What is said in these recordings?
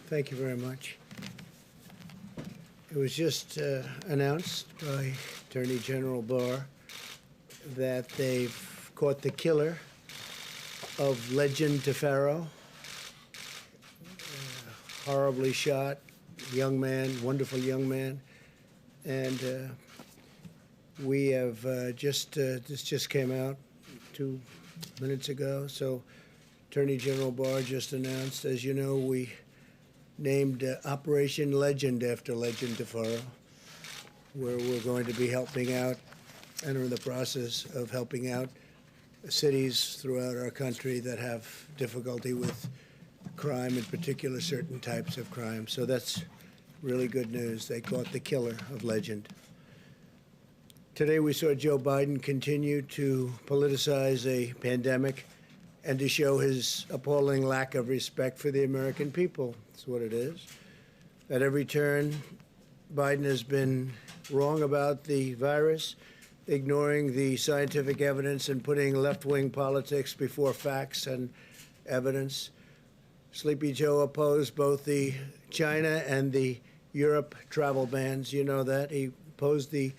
Thank you very much. It was just announced by Attorney General Barr that they've caught the killer of Legend DeFaro, horribly shot, young man, wonderful young man. And we have this just came out 2 minutes ago. So Attorney General Barr just announced, as you know, we named Operation Legend after Legend DeFaro, where we're going to be helping out and are in the process of helping out cities throughout our country that have difficulty with crime, in particular certain types of crime. So that's really good news. They caught the killer of Legend. Today we saw Joe Biden continue to politicize a pandemic and to show his appalling lack of respect for the American people. That's what it is. At every turn, Biden has been wrong about the virus, ignoring the scientific evidence and putting left-wing politics before facts and evidence. Sleepy Joe opposed both the China and the Europe travel bans. You know that. He opposed the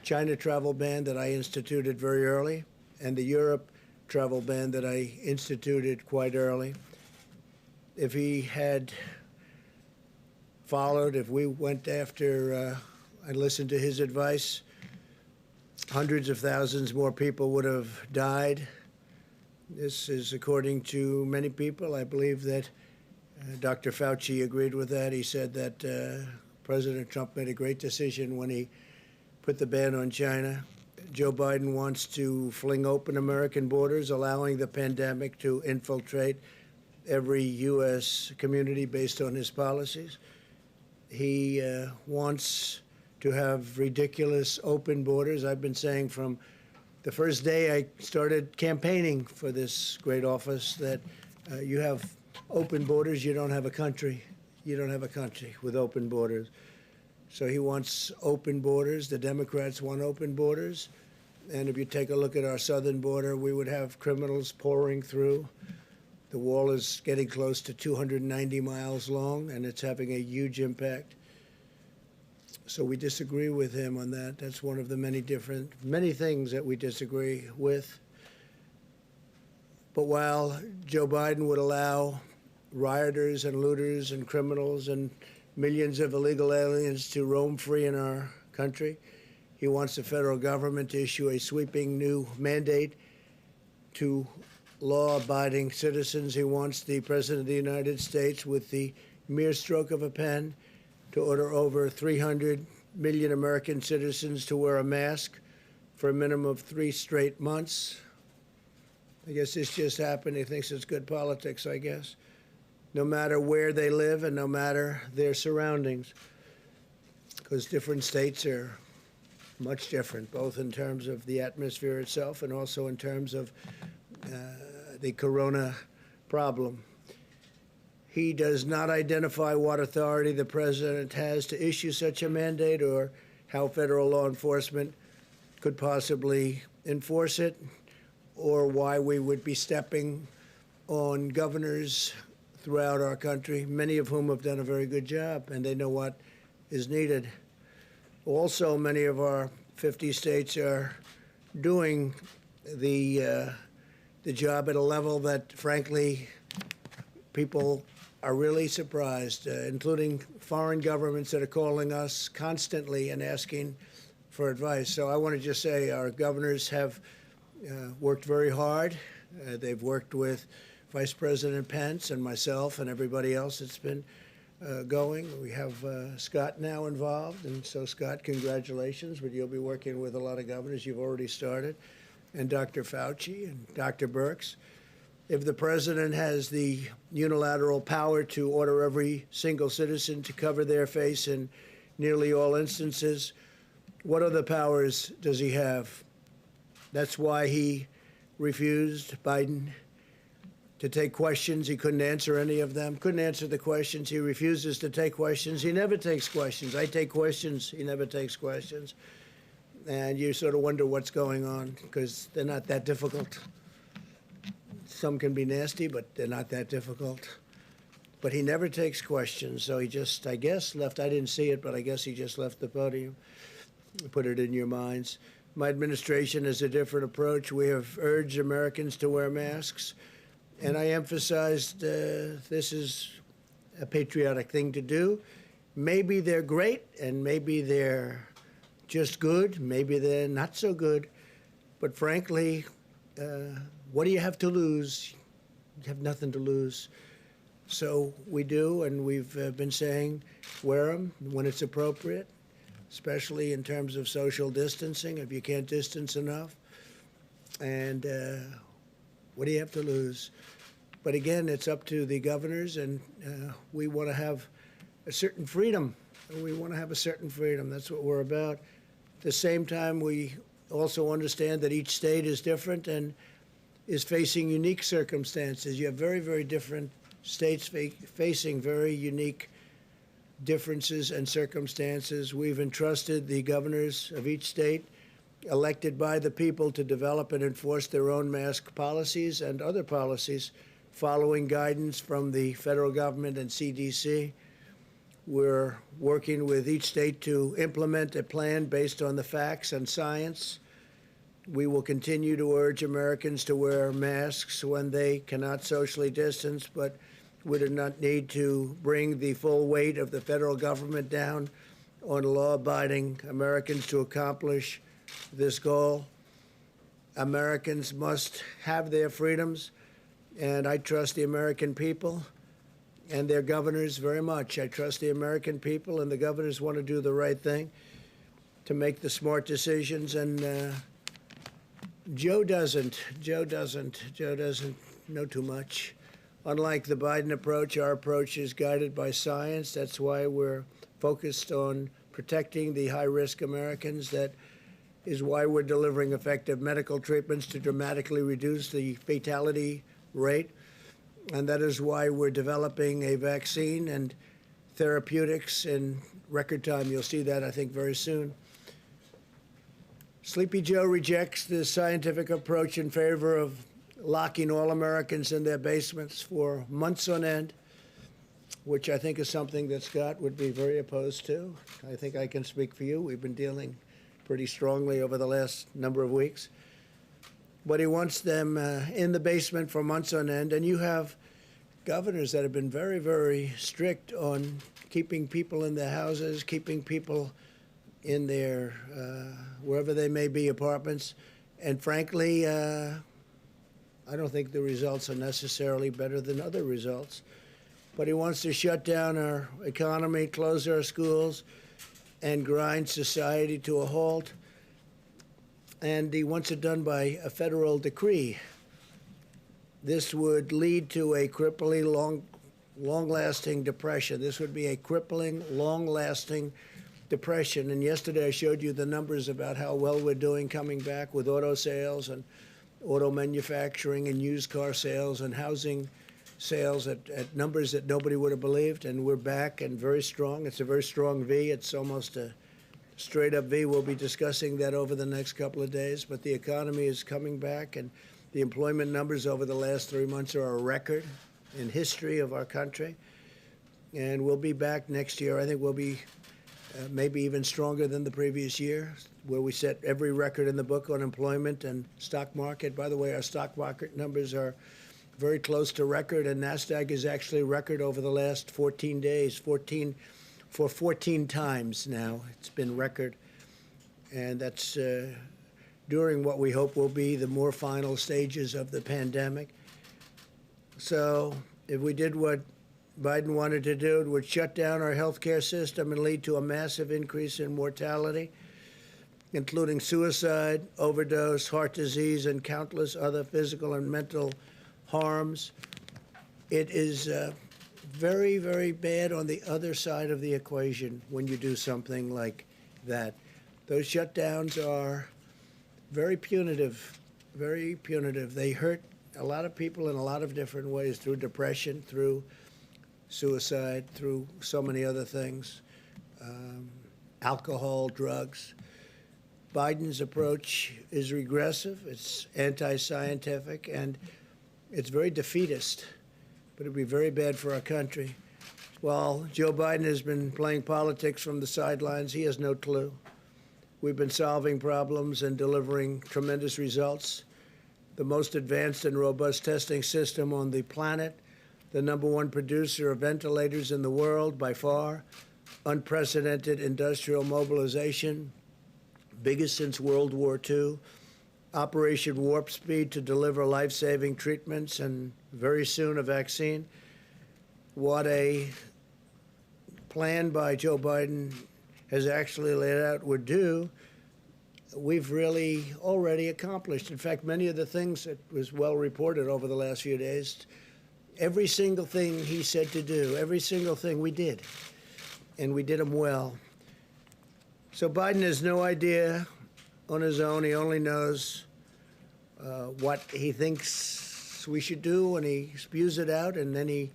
China travel ban that I instituted very early, and the Europe travel ban that I instituted quite early. If he had followed, if we went after, I listened to his advice, hundreds of thousands more people would have died. This is according to many people. I believe that Dr. Fauci agreed with that. He said that President Trump made a great decision when he put the ban on China. Joe Biden wants to fling open American borders, allowing the pandemic to infiltrate every U.S. community based on his policies. He wants to have ridiculous open borders. I've been saying from the first day I started campaigning for this great office that you have open borders, you don't have a country. You don't have a country with open borders. So he wants open borders. The Democrats want open borders. And if you take a look at our southern border, we would have criminals pouring through. The wall is getting close to 290 miles long, and it's having a huge impact. So we disagree with him on that. That's one of the many things that we disagree with. But while Joe Biden would allow rioters and looters and criminals and millions of illegal aliens to roam free in our country, he wants the federal government to issue a sweeping new mandate to law-abiding citizens. He wants the President of the United States, with the mere stroke of a pen, to order over 300 million American citizens to wear a mask for a minimum of 3 straight months. I guess this just happened. He thinks it's good politics, I guess, no matter where they live and no matter their surroundings, because different states are much different, both in terms of the atmosphere itself and also in terms of the corona problem. He does not identify what authority the president has to issue such a mandate or how federal law enforcement could possibly enforce it, or why we would be stepping on governors throughout our country, many of whom have done a very good job, and they know what is needed. Also, many of our 50 states are doing the job at a level that, frankly, people are really surprised, including foreign governments that are calling us constantly and asking for advice. So I want to just say our governors have worked very hard. They've worked with Vice President Pence and myself and everybody else that's been going. We have Scott now involved, and so Scott, congratulations, but you'll be working with a lot of governors. You've already started, and Dr. Fauci and Dr. Birx. If the president has the unilateral power to order every single citizen to cover their face in nearly all instances, what other powers does he have? That's why he refused, Biden, to take questions. He couldn't answer any of them, couldn't answer the questions. He refuses to take questions. He never takes questions. I take questions. He never takes questions. And you sort of wonder what's going on, because they're not that difficult. Some can be nasty, but they're not that difficult. But he never takes questions, so he just, I guess, left. I didn't see it, but I guess he just left the podium. Put it in your minds. My administration has a different approach. We have urged Americans to wear masks, and I emphasized this is a patriotic thing to do. Maybe they're great, and maybe they're just good. Maybe they're not so good. But frankly, what do you have to lose? You have nothing to lose. So we do, and we've been saying wear them when it's appropriate, especially in terms of social distancing, if you can't distance enough. And what do you have to lose? But again, it's up to the governors, and we want to have a certain freedom. We want to have a certain freedom. That's what we're about. At the same time, we also understand that each state is different and is facing unique circumstances. You have very, very different states facing very unique differences and circumstances. We've entrusted the governors of each state, elected by the people, to develop and enforce their own mask policies and other policies following guidance from the federal government and CDC. We're working with each state to implement a plan based on the facts and science. We will continue to urge Americans to wear masks when they cannot socially distance, but we do not need to bring the full weight of the federal government down on law-abiding Americans to accomplish this goal. Americans must have their freedoms, and I trust the American people and their governors very much. I trust the American people, and the governors want to do the right thing to make the smart decisions, and Joe doesn't know too much. Unlike the Biden approach, our approach is guided by science. That's why we're focused on protecting the high-risk Americans. That is why we're delivering effective medical treatments to dramatically reduce the fatality rate. And that is why we're developing a vaccine and therapeutics in record time. You'll see that, I think, very soon. Sleepy Joe rejects the scientific approach in favor of locking all Americans in their basements for months on end, which I think is something that Scott would be very opposed to. I think I can speak for you. We've been dealing pretty strongly over the last number of weeks. But he wants them in the basement for months on end. And you have governors that have been very, very strict on keeping people in their houses, keeping people in their, wherever they may be, apartments. And frankly, I don't think the results are necessarily better than other results. But he wants to shut down our economy, close our schools, and grind society to a halt. And he wants it done by a federal decree. This would lead to a crippling, long-lasting depression. This would be a crippling, long-lasting depression. And yesterday I showed you the numbers about how well we're doing coming back with auto sales and auto manufacturing and used car sales and housing sales at numbers that nobody would have believed. And we're back and very strong. It's a very strong V. It's almost a straight-up V. We'll be discussing that over the next couple of days. But the economy is coming back, and the employment numbers over the last 3 months are a record in history of our country. And we'll be back next year. I think we'll be maybe even stronger than the previous year, where we set every record in the book on employment and stock market. By the way, our stock market numbers are very close to record, and NASDAQ is actually record over the last 14 days, 14 times now. It's been record, and that's during what we hope will be the more final stages of the pandemic. So if we did what Biden wanted to do, it would shut down our healthcare system and lead to a massive increase in mortality, including suicide, overdose, heart disease, and countless other physical and mental harms. It is very, very bad on the other side of the equation when you do something like that. Those shutdowns are very punitive, very punitive. They hurt a lot of people in a lot of different ways, through depression, through suicide, through so many other things, alcohol, drugs. Biden's approach is regressive, it's anti-scientific, and It's very defeatist, but it'd be very bad for our country. While Joe Biden has been playing politics from the sidelines, he has no clue. We've been solving problems and delivering tremendous results. The most advanced and robust testing system on the planet, the #1 producer of ventilators in the world by far, unprecedented industrial mobilization, biggest since World War II, Operation Warp Speed to deliver life-saving treatments and very soon a vaccine. What a plan by Joe Biden has actually laid out would do, we've really already accomplished. In fact, many of the things that was well reported over the last few days, every single thing he said to do, every single thing we did, and we did them well. So Biden has no idea on his own. He only knows what he thinks we should do, and he spews it out, and then he,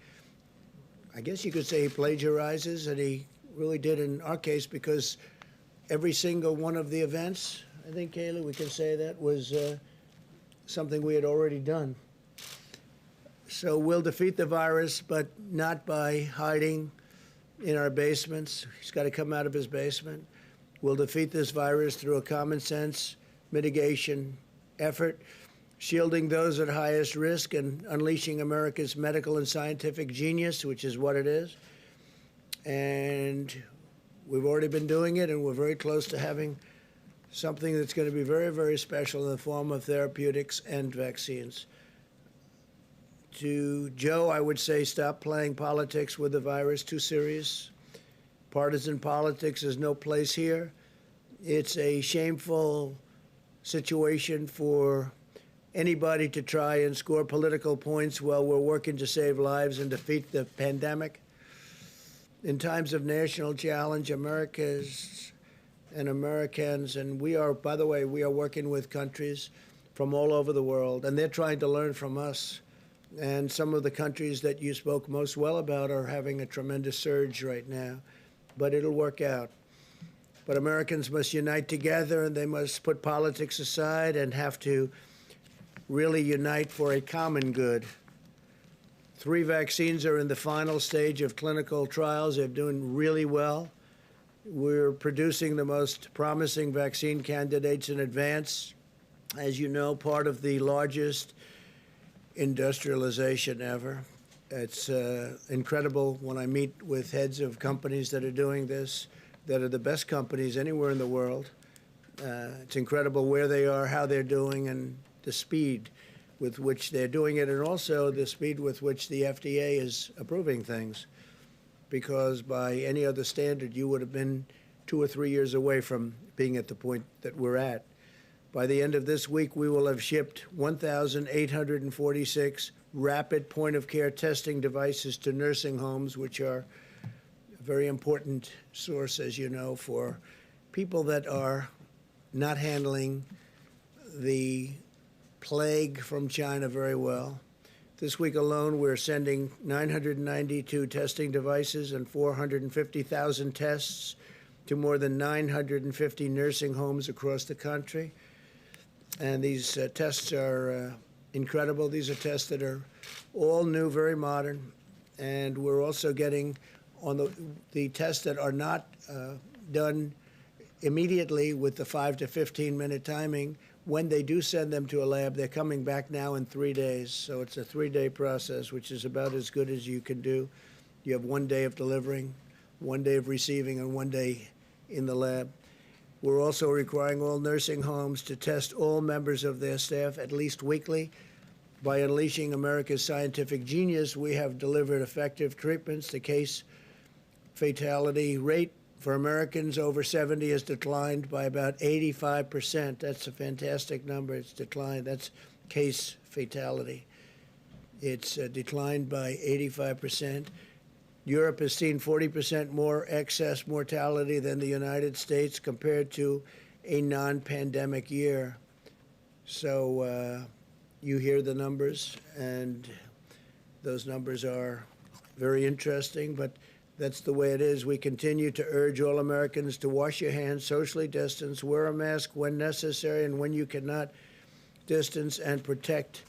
I guess you could say, he plagiarizes, and he really did in our case, because every single one of the events, I think, Kayla, we can say that was something we had already done. So we'll defeat the virus, but not by hiding in our basements. He's got to come out of his basement. We'll defeat this virus through a common sense mitigation effort, shielding those at highest risk and unleashing America's medical and scientific genius, which is what it is. And we've already been doing it, and we're very close to having something that's going to be very, very special in the form of therapeutics and vaccines. To Joe, I would say stop playing politics with the virus, too serious. Partisan politics has no place here. It's a shameful situation for anybody to try and score political points while we're working to save lives and defeat the pandemic. In times of national challenge, Americans and Americans, and we are, by the way, we are working with countries from all over the world, and they're trying to learn from us. And some of the countries that you spoke most well about are having a tremendous surge right now, but it'll work out. But Americans must unite together, and they must put politics aside and have to really unite for a common good. 3 vaccines are in the final stage of clinical trials. They're doing really well. We're producing the most promising vaccine candidates in advance. As you know, part of the largest industrialization ever. It's incredible when I meet with heads of companies that are doing this, that are the best companies anywhere in the world. It's incredible where they are, how they're doing, and the speed with which they're doing it, and also the speed with which the FDA is approving things. Because by any other standard, you would have been 2 or 3 years away from being at the point that we're at. By the end of this week, we will have shipped 1,846 rapid point-of-care testing devices to nursing homes, which are a very important source, as you know, for people that are not handling the plague from China very well. This week alone, we're sending 992 testing devices and 450,000 tests to more than 950 nursing homes across the country. And these tests are incredible. These are tests that are all new, very modern. And we're also getting on the tests that are not done immediately with the 5 to 15-minute timing. When they do send them to a lab, they're coming back now in 3 days. So it's a 3-day process, which is about as good as you can do. You have 1 day of delivering, 1 day of receiving, and 1 day in the lab. We're also requiring all nursing homes to test all members of their staff at least weekly. By unleashing America's scientific genius, we have delivered effective treatments. The case fatality rate for Americans over 70 has declined by about 85%. That's a fantastic number. It's declined. That's case fatality. It's declined by 85%. Europe has seen 40% more excess mortality than the United States compared to a non-pandemic year. So you hear the numbers, and those numbers are very interesting, but that's the way it is. We continue to urge all Americans to wash your hands, socially distance, wear a mask when necessary, and when you cannot, distance and protect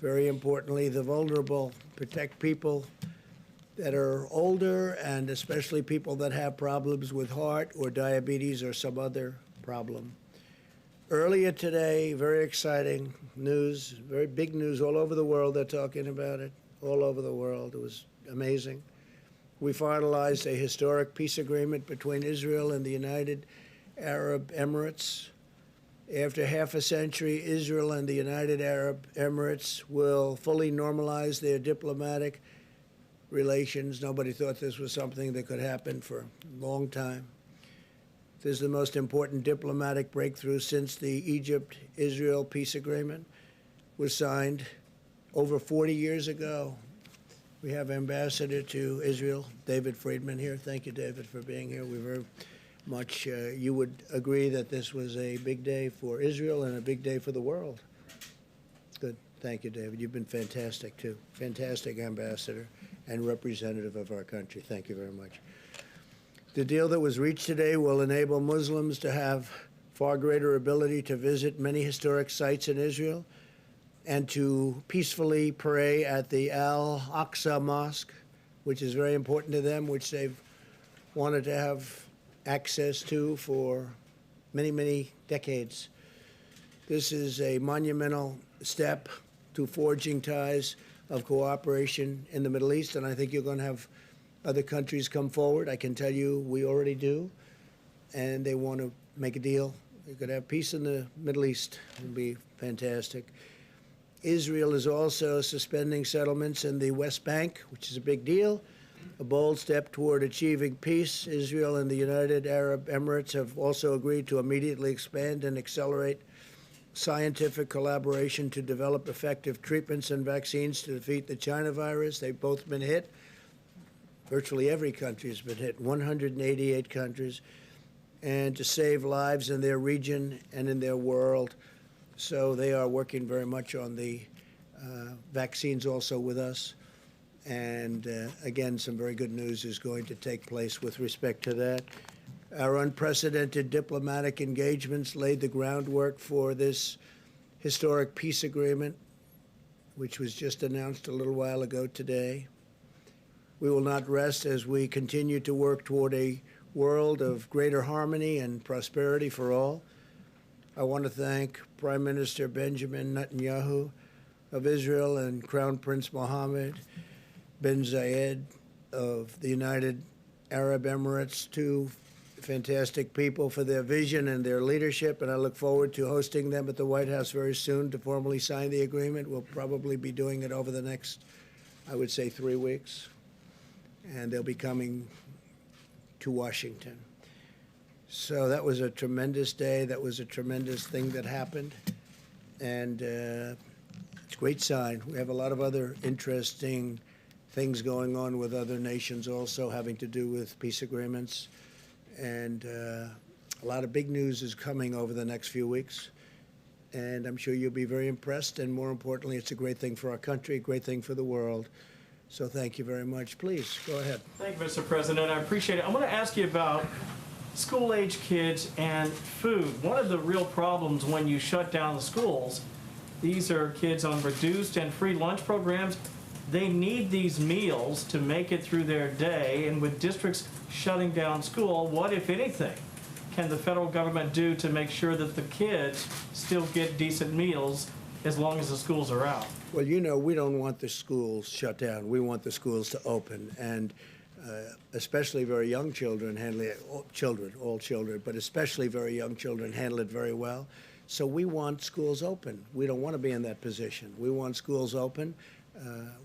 Very importantly, the vulnerable, protect people that are older and especially people that have problems with heart or diabetes or some other problem. Earlier today, very exciting news, very big news all over the world. They're talking about it all over the world. It was amazing. We finalized a historic peace agreement between Israel and the United Arab Emirates. After half a century, Israel and the United Arab Emirates will fully normalize their diplomatic relations. Nobody thought this was something that could happen for a long time. This is the most important diplomatic breakthrough since the Egypt-Israel peace agreement was signed over 40 years ago. We have Ambassador to Israel, David Friedman, here. Thank you, David, for being here. We very much, you would agree that this was a big day for Israel and a big day for the world. Good. Thank you, David. You've been fantastic, too. Fantastic ambassador and representative of our country. Thank you very much. The deal that was reached today will enable Muslims to have far greater ability to visit many historic sites in Israel and to peacefully pray at the Al-Aqsa Mosque, which is very important to them, which they've wanted to have access to for many, many decades. This is a monumental step to forging ties of cooperation in the Middle East, and I think you're going to have other countries come forward. I can tell you we already do, and they want to make a deal. You're going to have peace in the Middle East. It would be fantastic. Israel is also suspending settlements in the West Bank, which is a big deal, a bold step toward achieving peace. Israel and the United Arab Emirates have also agreed to immediately expand and accelerate scientific collaboration to develop effective treatments and vaccines to defeat the China virus. They've both been hit. Virtually every country has been hit, 188 countries, and to save lives in their region and in their world. So they are working very much on the vaccines also with us. And again, some very good news is going to take place with respect to that. Our unprecedented diplomatic engagements laid the groundwork for this historic peace agreement, which was just announced a little while ago today. We will not rest as we continue to work toward a world of greater harmony and prosperity for all. I want to thank Prime Minister Benjamin Netanyahu of Israel and Crown Prince Mohammed bin Zayed of the United Arab Emirates, two fantastic people, for their vision and their leadership, and I look forward to hosting them at the White House very soon to formally sign the agreement. We'll probably be doing it over the next, I would say, 3 weeks, and they'll be coming to Washington. So that was a tremendous day. That was a tremendous thing that happened, and it's a great sign. We have a lot of other interesting things going on with other nations also having to do with peace agreements. And a lot of big news is coming over the next few weeks. And I'm sure you'll be very impressed. And more importantly, it's a great thing for our country, a great thing for the world. So thank you very much. Please, go ahead. Thank you, Mr. President. I appreciate it. I want to ask you about school-age kids and food. One of the real problems when you shut down the schools, these are kids on reduced and free lunch programs. They need these meals to make it through their day, and with districts shutting down school, what, if anything, can the federal government do to make sure that the kids still get decent meals as long as the schools are out? Well, you know, we don't want the schools shut down. We want the schools to open, and especially very young children handle it, all children, but especially very young children handle it very well. So we want schools open. We don't want to be in that position. We want schools open.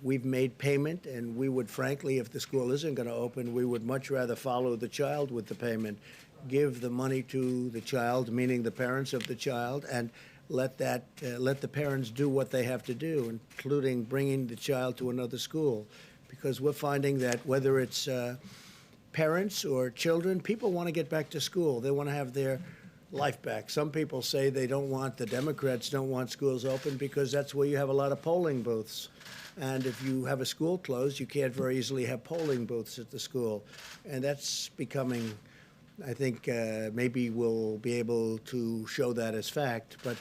We've made payment, and we would, frankly, if the school isn't going to open, we would much rather follow the child with the payment, give the money to the child, meaning the parents of the child, and let the parents do what they have to do, including bringing the child to another school. Because we're finding that whether it's parents or children, people want to get back to school. They want to have their life back. Some people say the Democrats don't want schools open because that's where you have a lot of polling booths. And if you have a school closed, you can't very easily have polling booths at the school. And that's becoming, I think, maybe we'll be able to show that as fact. But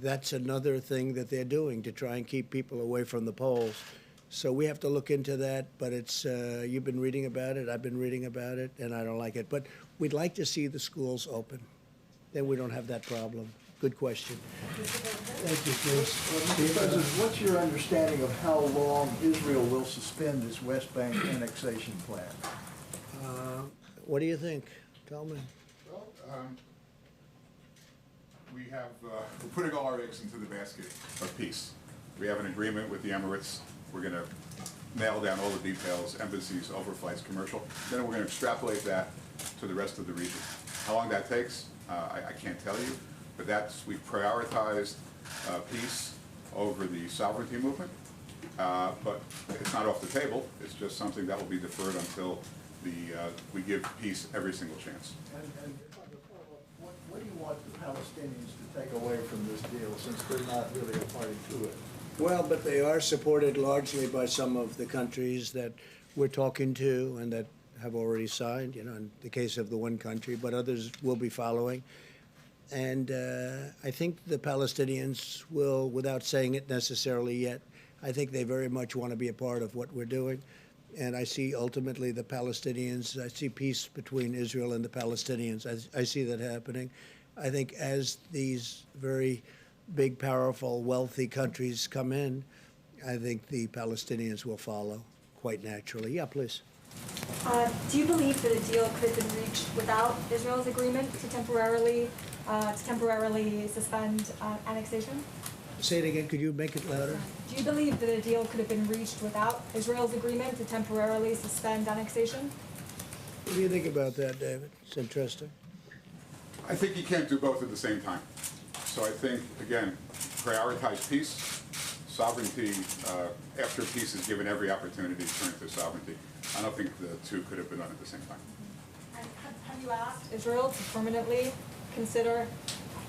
That's another thing that they're doing to try and keep people away from the polls. So we have to look into that, but it's, you've been reading about it, I've been reading about it, and I don't like it. But we'd like to see the schools open. Then we don't have that problem. Good question. Thank you, please. Mr. President, what's your understanding of how long Israel will suspend its West Bank annexation plan? What do you think? Tell me. Well, we're putting all our eggs into the basket of peace. We have an agreement with the Emirates. We're going to nail down all the details, embassies, overflights, commercial. Then we're going to extrapolate that to the rest of the region. How long that takes, I can't tell you, but we've prioritized peace over the sovereignty movement. But it's not off the table. It's just something that will be deferred until we give peace every single chance. And what do you want the Palestinians to take away from this deal, since they're not really a party to it? Well, but they are supported largely by some of the countries that we're talking to and that have already signed, you know, in the case of the one country, but others will be following. And I think the Palestinians will, without saying it necessarily yet, I think they very much want to be a part of what we're doing. And I see ultimately the Palestinians, I see peace between Israel and the Palestinians. I see that happening. I think as these very big, powerful, wealthy countries come in, I think the Palestinians will follow quite naturally. Yeah, please. Do you believe that a deal could have been reached without Israel's agreement to temporarily suspend annexation? Say it again. Could you make it louder? Do you believe that a deal could have been reached without Israel's agreement to temporarily suspend annexation? What do you think about that, David? It's interesting. I think you can't do both at the same time. So I think, again, prioritize peace, sovereignty, after peace is given every opportunity to turn to sovereignty. I don't think the two could have been done at the same time. And have you asked Israel to permanently consider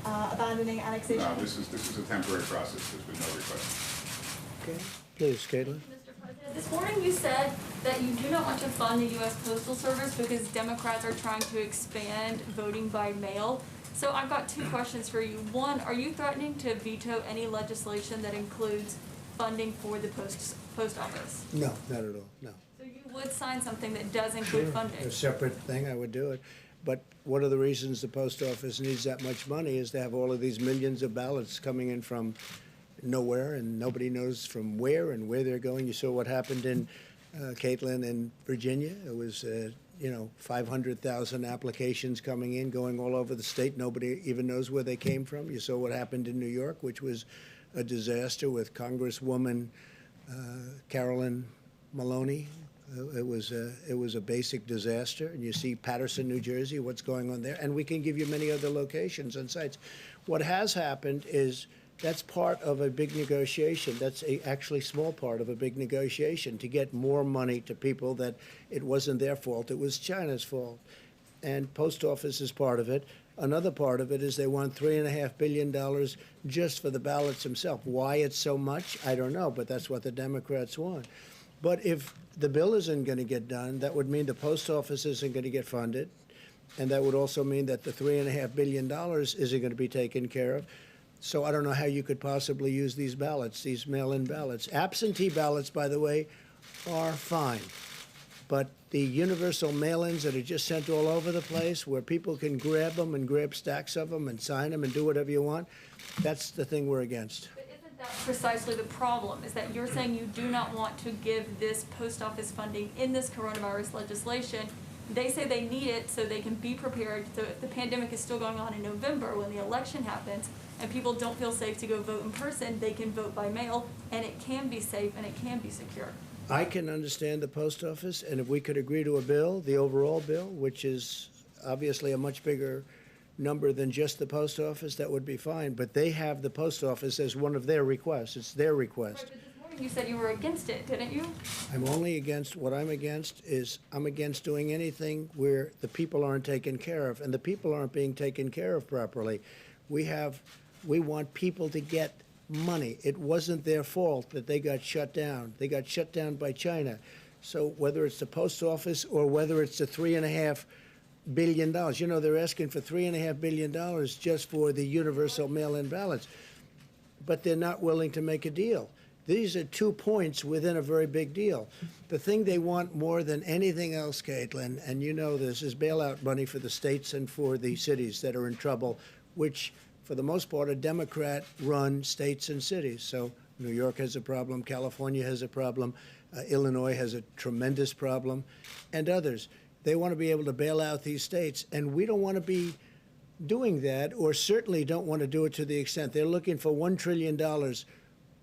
abandoning annexation? No, this is a temporary process. There's been no request. Okay. Please, Caitlin. Mr. President, this morning you said that you do not want to fund the U.S. Postal Service because Democrats are trying to expand voting by mail. So I've got two questions for you. One, are you threatening to veto any legislation that includes funding for the post office? No, not at all. No. So you would sign something that does include funding? A separate thing, I would do it. But one of the reasons the post office needs that much money is to have all of these millions of ballots coming in from nowhere, and nobody knows from where and where they're going. You saw what happened in Caitlin in Virginia. It was, 500,000 applications coming in, going all over the state. Nobody even knows where they came from. You saw what happened in New York, which was a disaster with Congresswoman Carolyn Maloney. It was a basic disaster. And you see Paterson, New Jersey, what's going on there. And we can give you many other locations and sites. What has happened is that's part of a big negotiation. That's actually small part of a big negotiation to get more money to people that it wasn't their fault. It was China's fault. And post office is part of it. Another part of it is they want $3.5 billion just for the ballots themselves. Why it's so much, I don't know, but that's what the Democrats want. But if the bill isn't going to get done, that would mean the post office isn't going to get funded. And that would also mean that the $3.5 billion isn't going to be taken care of. So I don't know how you could possibly use these ballots, these mail-in ballots. Absentee ballots, by the way, are fine. But the universal mail-ins that are just sent all over the place, where people can grab them and grab stacks of them and sign them and do whatever you want, that's the thing we're against. But isn't that precisely the problem, is that you're saying you do not want to give this post office funding in this coronavirus legislation? They say they need it so they can be prepared. So if the pandemic is still going on in November when the election happens and people don't feel safe to go vote in person, they can vote by mail, and it can be safe and it can be secure. I can understand the post office, and if we could agree to a bill, the overall bill, which is obviously a much bigger number than just the post office, that would be fine. But they have the post office as one of their requests. It's their request. Right, but this morning you said you were against it, didn't you? I'm only against, what I'm against is I'm against doing anything where the people aren't taken care of, and the people aren't being taken care of properly. We want people to get money. It wasn't their fault that they got shut down. They got shut down by China. So whether it's the post office or whether it's the $3.5 billion. You know, they're asking for $3.5 billion just for the universal mail-in ballots, but they're not willing to make a deal. These are 2 points within a very big deal. The thing they want more than anything else, Caitlin, and you know this, is bailout money for the states and for the cities that are in trouble, which, for the most part, are Democrat-run states and cities. So New York has a problem, California has a problem, Illinois has a tremendous problem, and others. They want to be able to bail out these states, and we don't want to be doing that, or certainly don't want to do it to the extent they're looking for $1 trillion.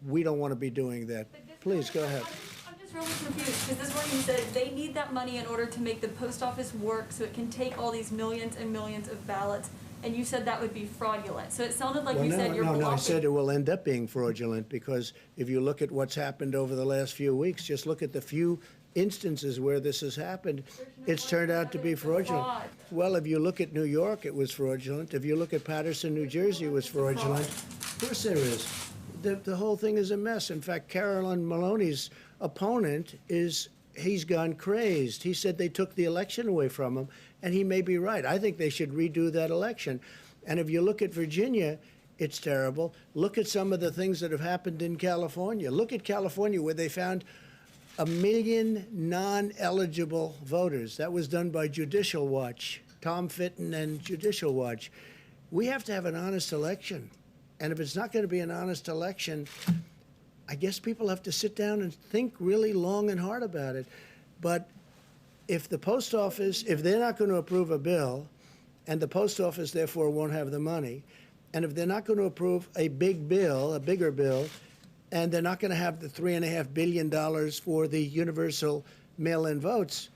We don't want to be doing that. Please, go ahead. I'm just really confused, because this morning you said they need that money in order to make the post office work so it can take all these millions and millions of ballots, and you said that would be fraudulent. So it sounded like you said you're bluffing. No, I said it will end up being fraudulent, because if you look at what's happened over the last few weeks, just look at the few instances where this has happened, it's turned out to be fraudulent. Well, if you look at New York, it was fraudulent. If you look at Paterson, New Jersey, it was fraudulent. Of course there is. The whole thing is a mess. In fact, Carolyn Maloney's opponent he's gone crazed. He said they took the election away from him, and he may be right. I think they should redo that election. And if you look at Virginia, it's terrible. Look at some of the things that have happened in California. Look at California, where they found 1 million non-eligible voters. That was done by Judicial Watch, Tom Fitton and Judicial Watch. We have to have an honest election. And if it's not going to be an honest election, I guess people have to sit down and think really long and hard about it. But if the post office, if they're not going to approve a bill, and the post office therefore won't have the money, and if they're not going to approve a big bill, a bigger bill, and they're not going to have the $3.5 billion for the universal mail-in votes,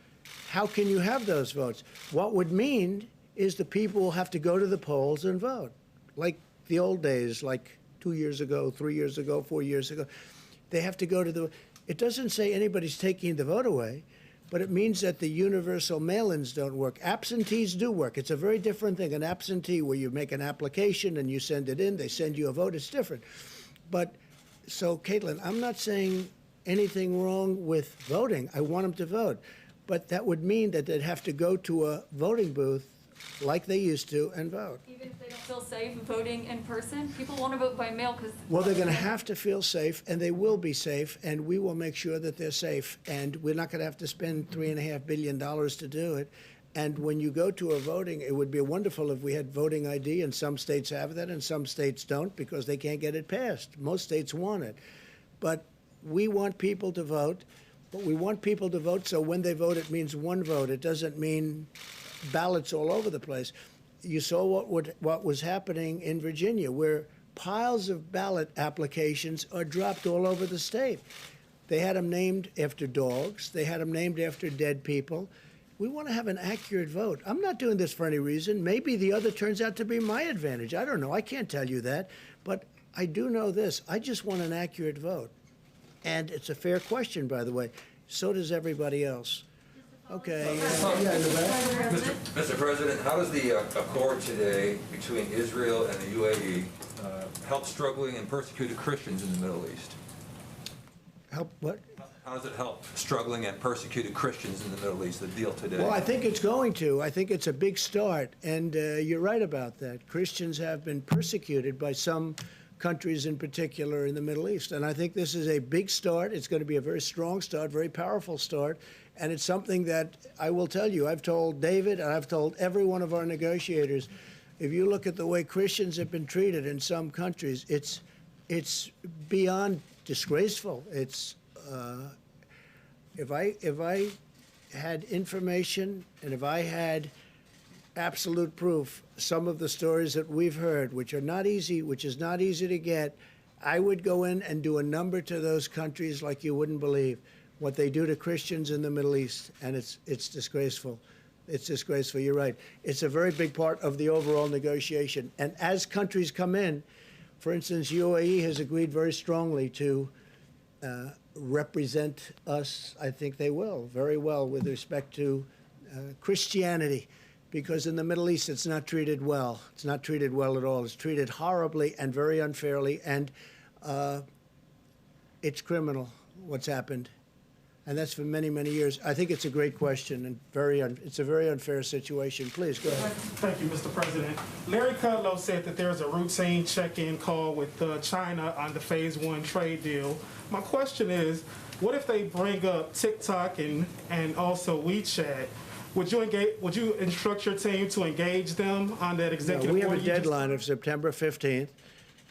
how can you have those votes? What would mean is the people will have to go to the polls and vote, like the old days, like 2 years ago, 3 years ago, 4 years ago. They have to go to the. It doesn't say anybody's taking the vote away, but it means that the universal mail-ins don't work. Absentees do work. It's a very different thing. An absentee, where you make an application and you send it in, they send you a vote, it's different. But so, Caitlin, I'm not saying anything wrong with voting. I want them to vote. But that would mean that they'd have to go to a voting booth like they used to and vote. Even if they don't feel safe voting in person? People want to vote by mail because... Well, they're going to have to feel safe, and they will be safe, and we will make sure that they're safe. And we're not going to have to spend $3.5 billion to do it. And when you go to a voting, it would be wonderful if we had voting ID, and some states have that and some states don't because they can't get it passed. Most states want it. But we want people to vote, but we want people to vote so when they vote, it means one vote. It doesn't mean ballots all over the place. You saw what was happening in Virginia, where piles of ballot applications are dropped all over the state. They had them named after dogs. They had them named after dead people. We want to have an accurate vote. I'm not doing this for any reason. Maybe the other turns out to be my advantage. I don't know. I can't tell you that. But I do know this. I just want an accurate vote. And it's a fair question, by the way. So does everybody else. Okay. Mr. President, how does the accord today between Israel and the UAE help struggling and persecuted Christians in the Middle East? Help what? How does it help struggling and persecuted Christians in the Middle East, the deal today? Well, I think it's going to. I think it's a big start. And you're right about that. Christians have been persecuted by some countries in particular in the Middle East. And I think this is a big start. It's going to be a very strong start, very powerful start. And it's something that I will tell you, I've told David and I've told every one of our negotiators, if you look at the way Christians have been treated in some countries, it's beyond disgraceful. It's if I had information and if I had absolute proof, some of the stories that we've heard, which is not easy to get, I would go in and do a number to those countries like you wouldn't believe what they do to Christians in the Middle East, and it's disgraceful. It's disgraceful. You're right. It's a very big part of the overall negotiation. And as countries come in, for instance, UAE has agreed very strongly to represent us. I think they will very well with respect to Christianity, because in the Middle East it's not treated well. It's not treated well at all. It's treated horribly and very unfairly, and it's criminal what's happened. And that's for many, many years. I think it's a great question and it's a very unfair situation. Please, go ahead. Thank you, Mr. President. Larry Kudlow said that there's a routine check-in call with China on the Phase 1 trade deal. My question is, what if they bring up TikTok and also WeChat? Would you instruct your team to engage them on that executive We have a order you just- deadline of September 15th,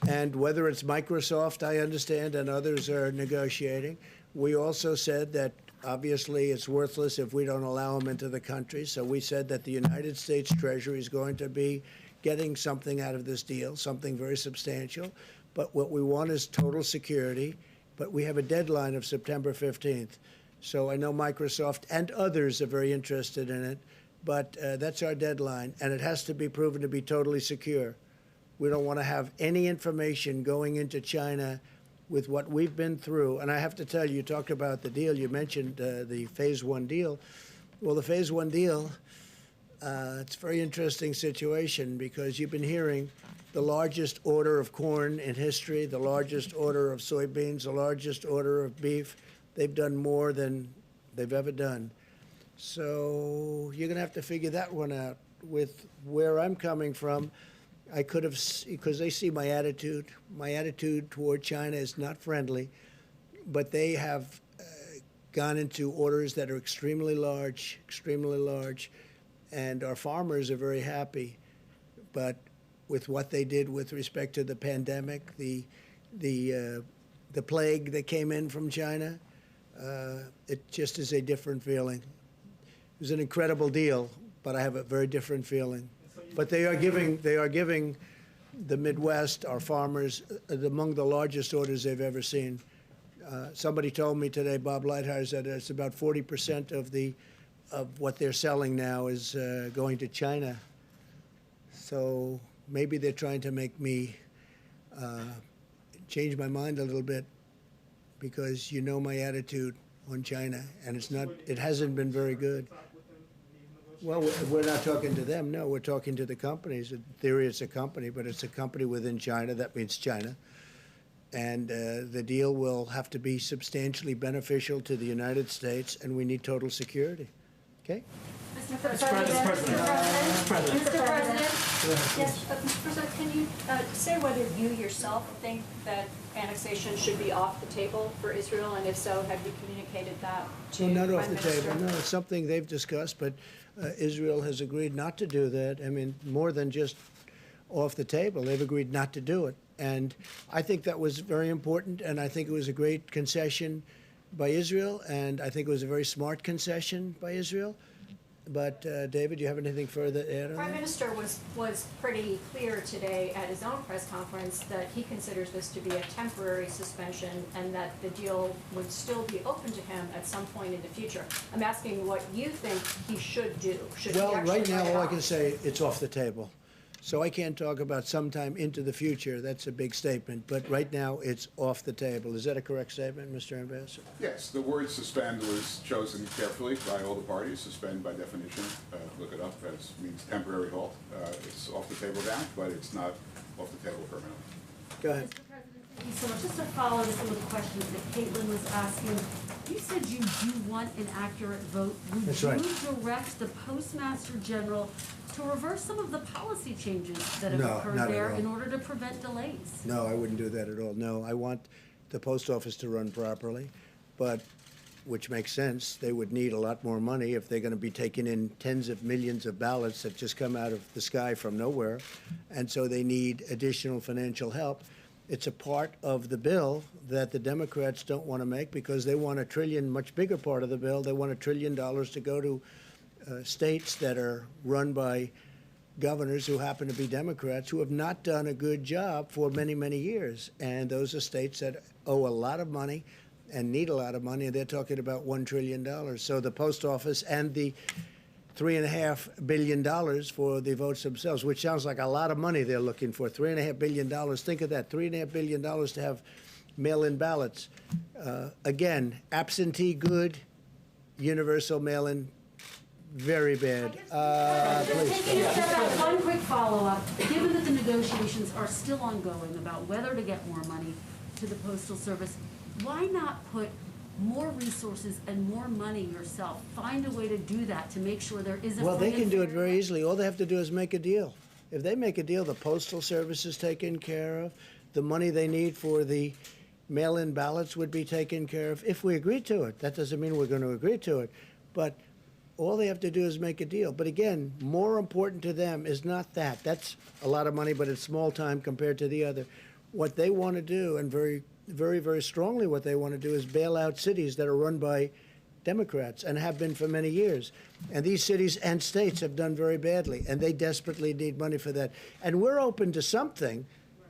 and whether it's Microsoft, I understand, and others are negotiating. We also said that obviously it's worthless if we don't allow them into the country. So we said that the United States Treasury is going to be getting something out of this deal, something very substantial. But what we want is total security. But we have a deadline of September 15th. So I know Microsoft and others are very interested in it. But that's our deadline. And it has to be proven to be totally secure. We don't want to have any information going into China with what we've been through. And I have to tell you, you talked about the deal. You mentioned the Phase 1 deal. Well, the Phase 1 deal, it's a very interesting situation because you've been hearing the largest order of corn in history, the largest order of soybeans, the largest order of beef. They've done more than they've ever done. So you're going to have to figure that one out. With where I'm coming from, I could have, because they see my attitude. My attitude toward China is not friendly, but they have gone into orders that are extremely large, and our farmers are very happy. But with what they did with respect to the pandemic, the plague that came in from China, it just is a different feeling. It was an incredible deal, but I have a very different feeling. But they are giving the Midwest, our farmers, among the largest orders they've ever seen. Somebody told me today, Bob Lighthart, that it's about 40% of what they're selling now is going to China. So maybe they're trying to make me change my mind a little bit, because you know my attitude on China, and it hasn't been very good. Well, we're not talking to them, no. We're talking to the companies. In theory, it's a company, but it's a company within China. That means China. And the deal will have to be substantially beneficial to the United States, and we need total security. Okay? Mr. President. Mr. President. Yes, Mr. President, can you say whether you yourself think that annexation should be off the table for Israel, and if so, have you communicated that to No, not Prime off the Minister? table. No, it's something they've discussed, but Israel has agreed not to do that. I mean, more than just off the table. They've agreed not to do it. And I think that was very important, and I think it was a great concession by Israel, and I think it was a very smart concession by Israel. But, David, do you have anything further to add on Prime that? Minister was pretty clear today at his own press conference that he considers this to be a temporary suspension and that the deal would still be open to him at some point in the future. I'm asking what you think he should do. Should he Well, actually right now, write it all I off? can say, it's off the table. So I can't talk about sometime into the future. That's a big statement. But right now, it's off the table. Is that a correct statement, Mr. Ambassador? Yes, the word suspend was chosen carefully by all the parties. Suspend, by definition, look it up, as means temporary halt. It's off the table now, but it's not off the table permanently. Go ahead. Mr. President, thank you so much. Just to follow some of the questions that Caitlin was asking, you said you do want an accurate vote. That's Would right. you direct the Postmaster General to reverse some of the policy changes that have No, occurred not at there all. in order to prevent delays? No, I wouldn't do that at all. No, I want the post office to run properly, but, which makes sense, they would need a lot more money if they're going to be taking in tens of millions of ballots that just come out of the sky from nowhere, and so they need additional financial help. It's a part of the bill that the Democrats don't want to make because they want $1 trillion, much bigger part of the bill. They want $1 trillion to go to states that are run by governors who happen to be Democrats who have not done a good job for many, many years. And those are states that owe a lot of money and need a lot of money, and they're talking about $1 trillion. So the post office and the $3.5 billion for the votes themselves, which sounds like a lot of money they're looking for. $3.5 billion. Think of that, $3.5 billion to have mail-in ballots. Again, absentee good, universal mail-in very bad. Please. Taking a step back, one quick follow-up. Given that the negotiations are still ongoing about whether to get more money to the Postal Service, why not put more resources and more money yourself. Find a way to do that, to make sure there is a Well, they free can and do it fair very election. easily. All they have to do is make a deal. If they make a deal, the Postal Service is taken care of. The money they need for the mail-in ballots would be taken care of if we agree to it. That doesn't mean we're going to agree to it. But all they have to do is make a deal. But again, more important to them is not that. That's a lot of money, but it's small time compared to the other. What they want to do, and very, very, very strongly what they want to do, is bail out cities that are run by Democrats and have been for many years. And these cities and states have done very badly, and they desperately need money for that. And we're open to something,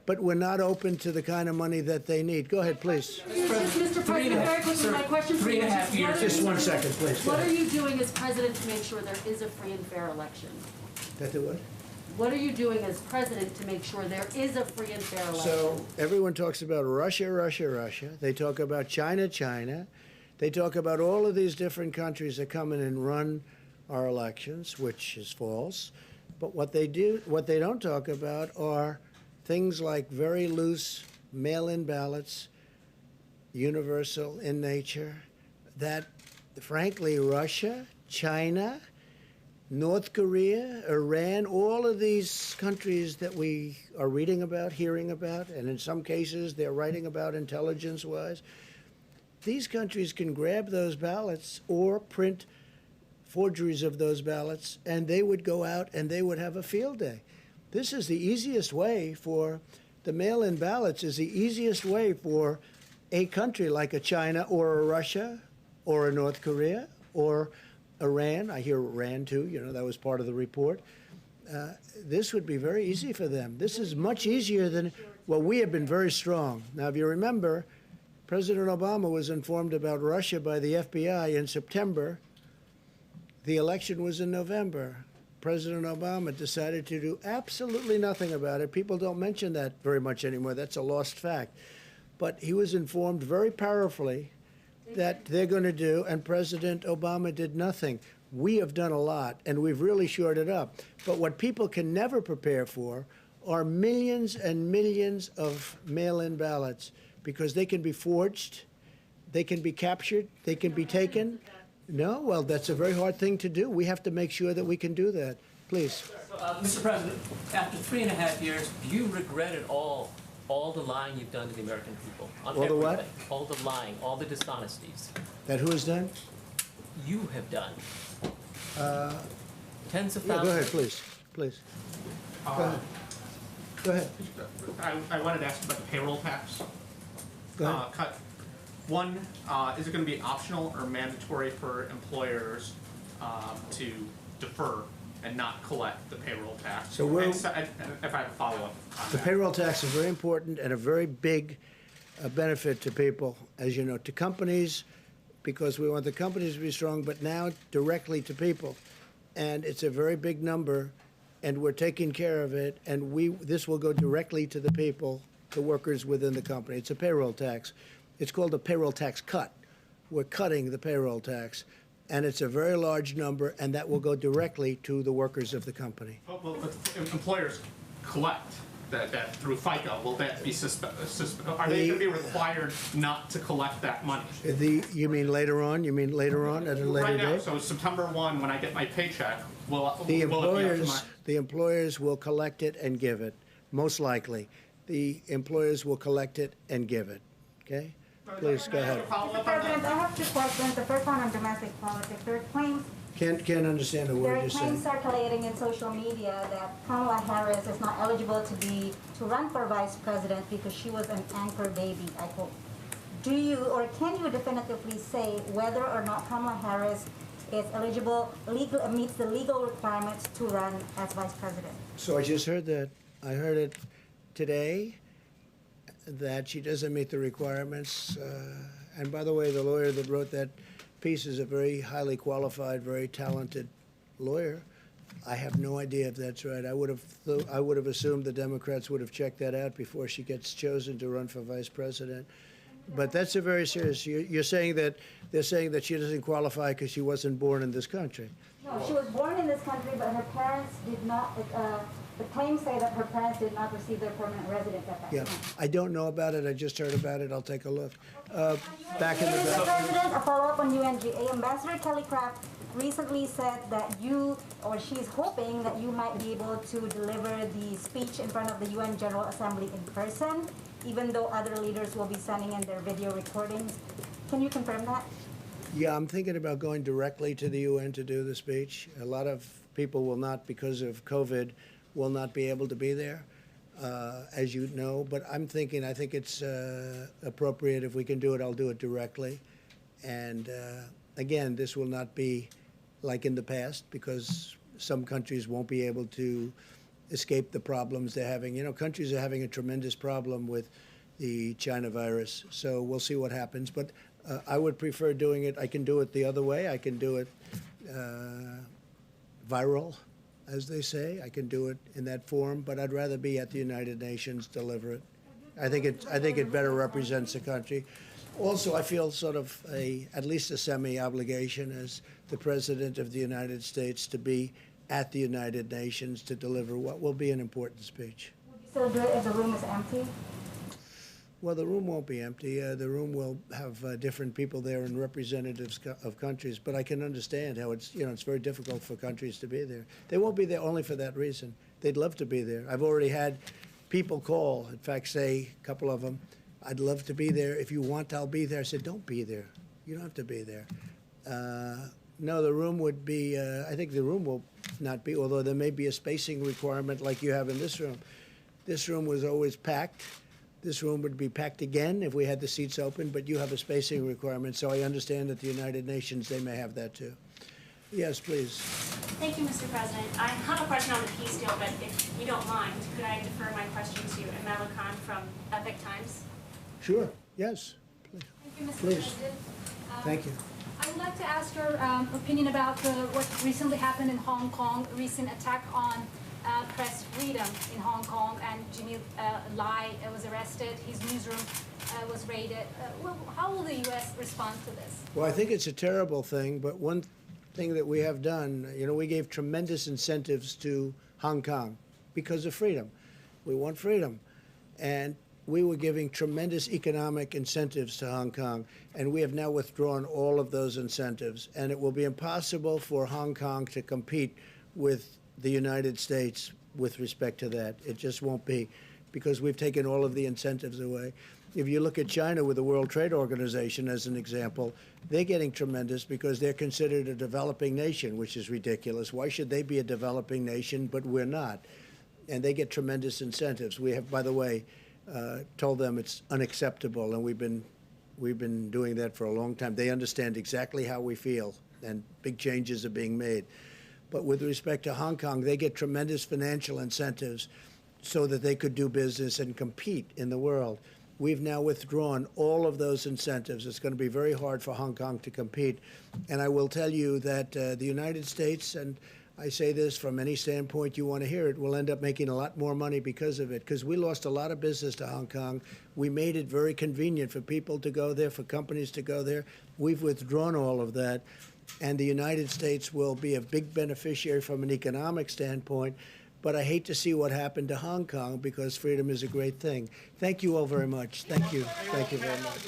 but we're not open to the kind of money that they need. Go ahead, please. Mr. President, very quickly, my question for you is, what are Just you 1 doing- second, please. Go What are ahead. you doing as president to make sure there is a free and fair election? That the what? What are you doing as president to make sure there is a free and fair election? So everyone talks about Russia, Russia, Russia. They talk about China, China. They talk about all of these different countries that come in and run our elections, which is false. But what they don't talk about are things like very loose mail-in ballots, universal in nature, that frankly Russia, China, North Korea, Iran, all of these countries that we are reading about, hearing about, and in some cases they're writing about intelligence-wise, these countries can grab those ballots or print forgeries of those ballots, and they would go out and they would have a field day. This is the easiest way for the mail-in ballots is the easiest way for a country like a China or a Russia or a North Korea or Iran. I hear Iran too, you know, that was part of the report. This would be very easy for them. This is much easier than, well, we have been very strong. Now, if you remember, President Obama was informed about Russia by the FBI in September. The election was in November. President Obama decided to do absolutely nothing about it. People don't mention that very much anymore. That's a lost fact. But he was informed very powerfully that they're going to do, and President Obama did nothing. We have done a lot, and we've really shored it up. But what people can never prepare for are millions and millions of mail-in ballots, because they can be forged, they can be captured, they can be taken. No, well, that's a very hard thing to do. We have to make sure that we can do that. Please. Mr. President, after 3.5 years, do you regret at all the lying you've done to the American people? On All the what? everything. All the lying, all the dishonesties That who has done? you have done. Tens of Yeah, thousands. go ahead, please. Please. Go ahead. Go ahead. I wanted to ask about the payroll tax Go ahead. cut. One, is it going to be optional or mandatory for employers to defer and not collect the payroll tax? So we're- And if I have a follow-up on The that. payroll tax is very important and a very big benefit to people, as you know, to companies, because we want the companies to be strong, but now directly to people. And it's a very big number, and we're taking care of it, and this will go directly to the people, the workers within the company. It's a payroll tax. It's called a payroll tax cut. We're cutting the payroll tax, and it's a very large number, and that will go directly to the workers of the company. Well, if employers collect that through FICA, will that be are they going to be required not to collect that money? You mean later on? You mean later on at a later Right now, date? so September 1, when I get my paycheck, will The it be up to employers will collect it and give it, most likely. The employers will collect it and give it, okay? Please, go ahead. Mr. President, I have two questions. The first one on domestic politics. There are claims, Can't understand a there word are you're claims saying. circulating in social media that Kamala Harris is not eligible to run for vice president because she was an anchor baby, I quote. Do you, or can you definitively say whether or not Kamala Harris is eligible, meets the legal requirements to run as vice president? So I just heard that. I heard it today, that she doesn't meet the requirements. And by the way, the lawyer that wrote that piece is a very highly qualified, very talented lawyer. I have no idea if that's right. I would have assumed the Democrats would have checked that out before she gets chosen to run for vice president. But that's a very serious. You're saying that they're saying that she doesn't qualify because she wasn't born in this country. No, she was born in this country, but her parents did not The claims say that her parents did not receive their permanent residence at that Yeah, time. I don't know about it. I just heard about it. I'll take a look. Back in the Mr. back. President, a follow-up on UNGA. Ambassador Kelly Craft recently said that you, or she's hoping that you might be able to deliver the speech in front of the UN General Assembly in person, even though other leaders will be sending in their video recordings. Can you confirm that? Yeah, I'm thinking about going directly to the UN to do the speech. A lot of people will not, because of COVID, will not be able to be there, as you know. But I think it's appropriate if we can do it, I'll do it directly. And again, this will not be like in the past, because some countries won't be able to escape the problems they're having. You know, countries are having a tremendous problem with the China virus. So we'll see what happens. But I would prefer doing it. I can do it the other way. I can do it viral, as they say. I can do it in that form, but I'd rather be at the United Nations, deliver it. I think it better represents the country. Also, I feel sort of at least a semi-obligation as the President of the United States to be at the United Nations to deliver what will be an important speech. Would you still do it if the room is empty? Well, the room won't be empty. The room will have different people there and representatives of countries. But I can understand how it's very difficult for countries to be there. They won't be there only for that reason. They'd love to be there. I've already had people call, in fact, say, a couple of them, I'd love to be there. If you want, I'll be there. I said, don't be there. You don't have to be there. No, the room would be, I think the room will not be, although there may be a spacing requirement like you have in this room. This room was always packed. This room would be packed again if we had the seats open, but you have a spacing requirement, so I understand at the United Nations they may have that too. Yes, please. Thank you, Mr. President. I have a question on the peace deal, but if you don't mind, could I defer my question to Amala Khan from Epic Times? Sure, yes. Please. Thank you, Mr. Please. President. Thank you. I would like to ask your opinion about what recently happened in Hong Kong, recent attack on press freedom in Hong Kong, and Jimmy Lai was arrested, his newsroom was raided. How will the U.S. respond to this? Well, I think it's a terrible thing, but one thing that we have done, we gave tremendous incentives to Hong Kong because of freedom. We want freedom. And we were giving tremendous economic incentives to Hong Kong, and we have now withdrawn all of those incentives. And it will be impossible for Hong Kong to compete with the United States with respect to that. It just won't be, because we've taken all of the incentives away. If you look at China with the World Trade Organization as an example, they're getting tremendous because they're considered a developing nation, which is ridiculous. Why should they be a developing nation, but we're not? And they get tremendous incentives. We have, by the way, told them it's unacceptable, and we've been doing that for a long time. They understand exactly how we feel, and big changes are being made. But with respect to Hong Kong, they get tremendous financial incentives so that they could do business and compete in the world. We've now withdrawn all of those incentives. It's going to be very hard for Hong Kong to compete. And I will tell you that the United States, and I say this from any standpoint you want to hear it, will end up making a lot more money because of it, because we lost a lot of business to Hong Kong. We made it very convenient for people to go there, for companies to go there. We've withdrawn all of that. And the United States will be a big beneficiary from an economic standpoint. But I hate to see what happened to Hong Kong, because freedom is a great thing. Thank you all very much. Thank you. Thank you very much.